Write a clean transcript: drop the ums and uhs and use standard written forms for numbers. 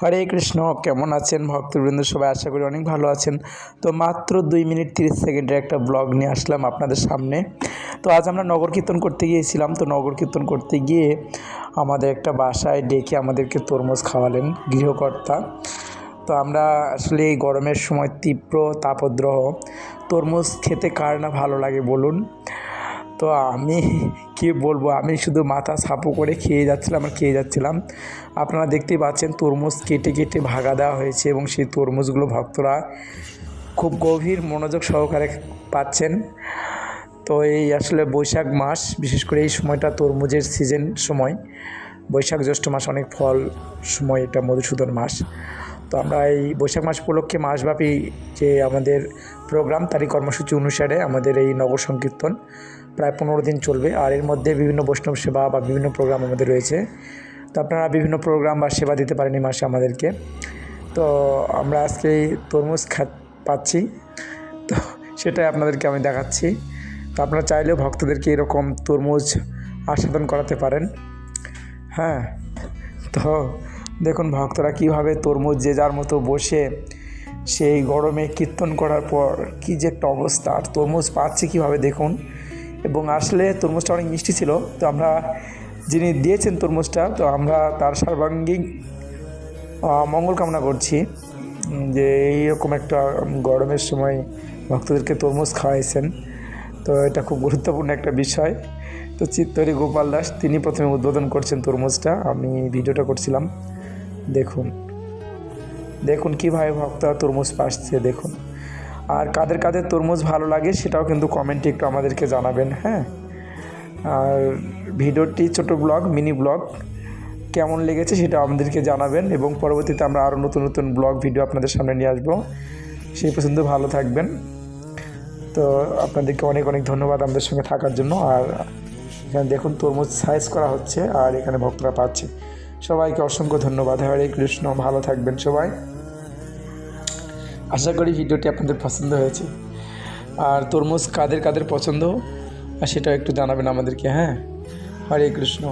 হরে কৃষ্ণ। কেমন আছেন ভক্তবৃন্দ? সবাই আশা করি অনেক ভালো আছেন। তো মাত্র 2 মিনিট 30 সেকেন্ডের একটা ব্লগ নিয়ে আসলাম আপনাদের সামনে। তো আজ আমরা নগর কীর্তন করতে গিয়েছিলাম। তো নগর কীর্তন করতে গিয়ে আমাদের একটা বাসায় ডেকে আমাদেরকে তরমুজ খাওয়ালেন গৃহকর্তা। তো আমরা আসলে এই গরমের সময় তীব্র তাপদ্রহ, তরমুজ খেতে কার না ভালো লাগে বলুন? তো আমি কি বলবো, আমি শুধু মাথা সাপু করে খেয়ে যাচ্ছিলাম। আপনারা দেখতেই পাচ্ছেন তরমুজ কেটে কেটে ভাগা দেওয়া হয়েছে এবং সেই তরমুজগুলো ভক্তরা খুব গভীর মনোযোগ সহকারে পাচ্ছেন। তো এই আসলে বৈশাখ মাস, বিশেষ করে এই সময়টা তরমুজের সময়, বৈশাখ জ্যৈষ্ঠ মাস অনেক ফল সময়, এটা মধুসূদন মাস। তো আমরা এই বৈশাখ মাস উপলক্ষে মাসব্যাপী যে আমাদের প্রোগ্রাম, তারই কর্মসূচি অনুসারে আমাদের এই নগর সংকীর্তন প্রায় 15 দিন চলবে। আর এর মধ্যে বিভিন্ন বৈষ্ণব সেবা বা বিভিন্ন প্রোগ্রাম আমাদের রয়েছে। তো আপনারা বিভিন্ন প্রোগ্রাম বা সেবা দিতে পারেন এই মাসে আমাদেরকে। তো আমরা আজকে তরমুজ পাচ্ছি, তো সেটাই আপনাদেরকে আমি দেখাচ্ছি। তো আপনারা চাইলেও ভক্তদেরকে এরকম তরমুজ আস্বাদন করাতে পারেন। হ্যাঁ, তো দেখুন ভক্তরা কীভাবে তরমুজ যে যার মতো বসে সেই গরমে কীর্তন করার পর কী যে একটা অবস্থা, আর তরমুজ পাচ্ছি কীভাবে দেখুন। এবং আসলে তরমুজটা অনেক মিষ্টি ছিল। তো আমরা, যিনি দিয়েছেন তরমুজটা, তো আমরা তার সর্বাঙ্গীন মঙ্গল কামনা করছি যে এইরকম একটা গরমের সময় ভক্তদেরকে তরমুজ খাওয়াইছেন। তো এটা খুব গুরুত্বপূর্ণ একটা বিষয়। তো চিত্তহরি গোপাল দাস তিনি প্রথমে উদ্বোধন করছেন তরমুজটা, আমি ভিডিওটা করছিলাম। দেখুন কীভাবে ভক্তরা তরমুজ পাচ্ছে দেখুন। আর কাদের কাদের তরমুজ ভালো লাগে সেটাও কিন্তু কমেন্টে একটু আমাদেরকে জানাবেন। হ্যাঁ, আর ভিডিওটি ছোট ব্লগ, মিনি ব্লগ কেমন লেগেছে সেটা আমাদেরকে জানাবেন, এবং পরবর্তীতে আমরা আরও নতুন নতুন ব্লগ ভিডিও আপনাদের সামনে নিয়ে আসবো। সেই পর্যন্ত ভালো থাকবেন। তো আপনাদেরকে অনেক অনেক ধন্যবাদ আমাদের সঙ্গে থাকার জন্য। আর এখানে দেখুন তরমুজ সাইজ করা হচ্ছে আর এখানে ভক্তরা পাচ্ছে। সবাইকে অসংখ্য ধন্যবাদ। হরে কৃষ্ণ। ভালো থাকবেন সবাই। আশা করি ভিডিওটি আপনাদের পছন্দ হয়েছে। আর তরমুজ কাদের কাদের পছন্দ আর সেটাও একটু জানাবেন আমাদেরকে। হ্যাঁ, হরে কৃষ্ণ।